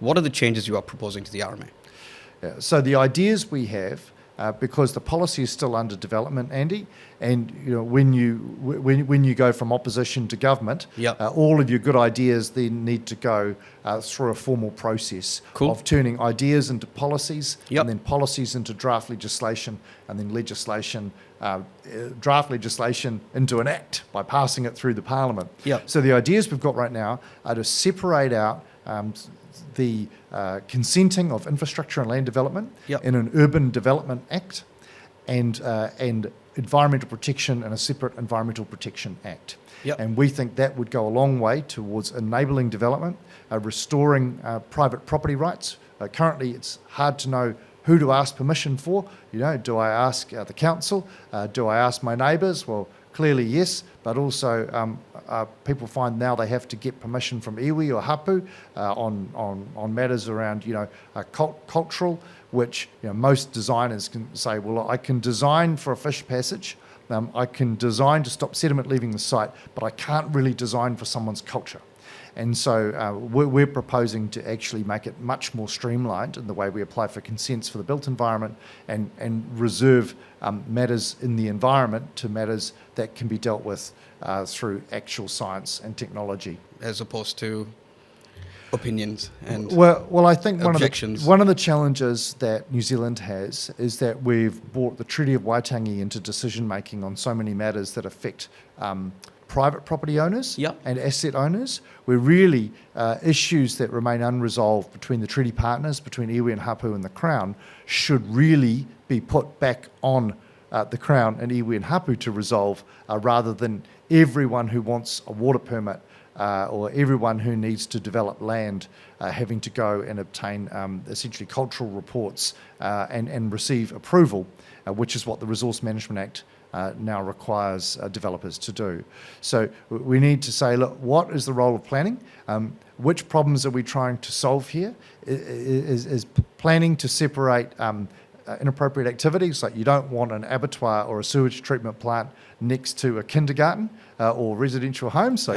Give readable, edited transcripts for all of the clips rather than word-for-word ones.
what are the changes you are proposing to the RMA? Yeah, so the ideas we have, because the policy is still under development, Andy, and when you go from opposition to government, all of your good ideas then need to go through a formal process of turning ideas into policies, and then policies into draft legislation, and then draft legislation into an act by passing it through the Parliament. So the ideas we've got right now are to separate out the consenting of infrastructure and land development in an Urban Development Act and environmental protection in a separate Environmental Protection Act. And we think that would go a long way towards enabling development, restoring private property rights. Currently, it's hard to know who to ask permission for. Do I ask the council? Do I ask my neighbours? Well, clearly yes, but also people find now they have to get permission from iwi or hapu on matters around cultural, which most designers can say, well, I can design for a fish passage, I can design to stop sediment leaving the site, but I can't really design for someone's culture. And so we're proposing to actually make it much more streamlined in the way we apply for consents for the built environment and reserve matters in the environment to matters that can be dealt with through actual science and technology. As opposed to opinions and well, I think objections. one of the challenges that New Zealand has is that we've brought the Treaty of Waitangi into decision making on so many matters that affect private property owners and asset owners, where really issues that remain unresolved between the treaty partners, between iwi and hapu and the Crown, should really be put back on the Crown and iwi and hapu to resolve, rather than everyone who wants a water permit or everyone who needs to develop land having to go and obtain essentially cultural reports and receive approval, which is what the Resource Management Act now requires developers to do. So we need to say, look, what is the role of planning? Which problems are we trying to solve here? Is planning to separate inappropriate activities, like you don't want an abattoir or a sewage treatment plant next to a kindergarten or residential home. So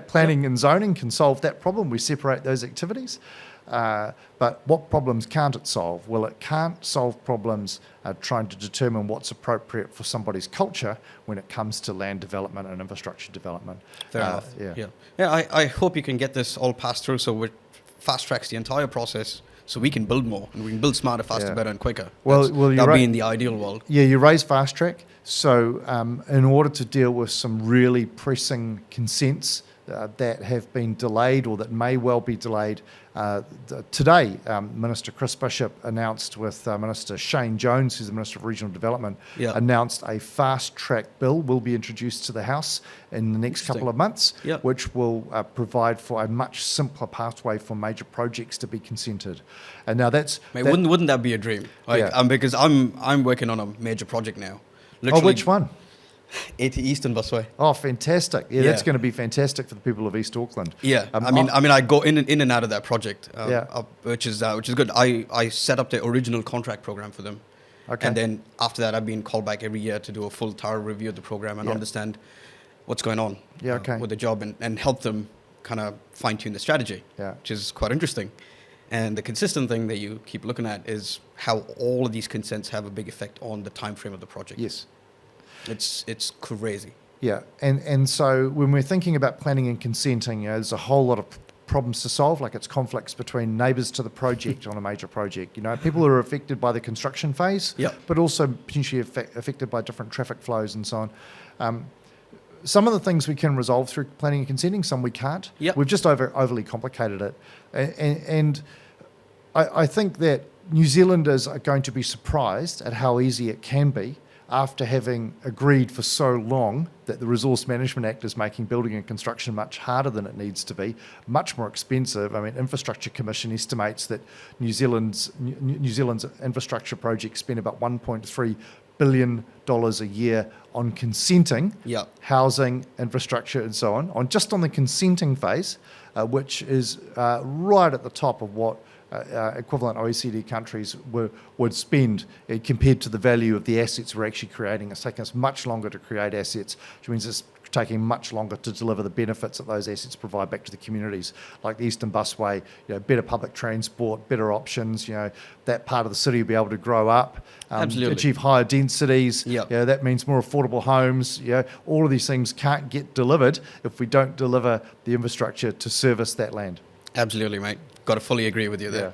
planning and zoning can solve that problem. We separate those activities. But what problems can't it solve? Well, it can't solve problems trying to determine what's appropriate for somebody's culture when it comes to land development and infrastructure development. Fair enough. I hope you can get this all passed through so it fast tracks the entire process, so we can build more and we can build smarter, faster, better and quicker. That'll be in the ideal world. Yeah, you raise fast track. So in order to deal with some really pressing consents that have been delayed or that may well be delayed, today Minister Chris Bishop announced with Minister Shane Jones, who's the Minister of Regional Development, announced a fast track bill will be introduced to the House in the next couple of months, which will provide for a much simpler pathway for major projects to be consented. And now wouldn't that be a dream? Because I'm working on a major project now. Literally, which one? 80 Eastern Busway. Oh, fantastic! Yeah, that's going to be fantastic for the people of East Auckland. I go in and out of that project, which is good. I set up the original contract program for them, and then after that, I've been called back every year to do a full thorough review of the program and understand what's going on with the job and help them kind of fine tune the strategy, which is quite interesting. And the consistent thing that you keep looking at is how all of these consents have a big effect on the time frame of the project. Yes. It's crazy. Yeah, and so when we're thinking about planning and consenting, there's a whole lot of problems to solve, like it's conflicts between neighbours to the project on a major project. People are affected by the construction phase, but also potentially affected by different traffic flows and so on. Some of the things we can resolve through planning and consenting, some we can't. We've just overly complicated it. And I think that New Zealanders are going to be surprised at how easy it can be after having agreed for so long that the Resource Management Act is making building and construction much harder than it needs to be, much more expensive. I mean, Infrastructure Commission estimates that New Zealand's infrastructure projects spend about $1.3 billion a year on consenting, housing, infrastructure and so on just on the consenting phase, which is right at the top of what equivalent OECD countries would spend compared to the value of the assets we're actually creating. It's taken us much longer to create assets, which means it's taking much longer to deliver the benefits that those assets provide back to the communities, like the Eastern Busway, better public transport, better options, that part of the city will be able to grow up, achieve higher densities. That means more affordable homes. All of these things can't get delivered if we don't deliver the infrastructure to service that land. Absolutely, mate. Got to fully agree with you there.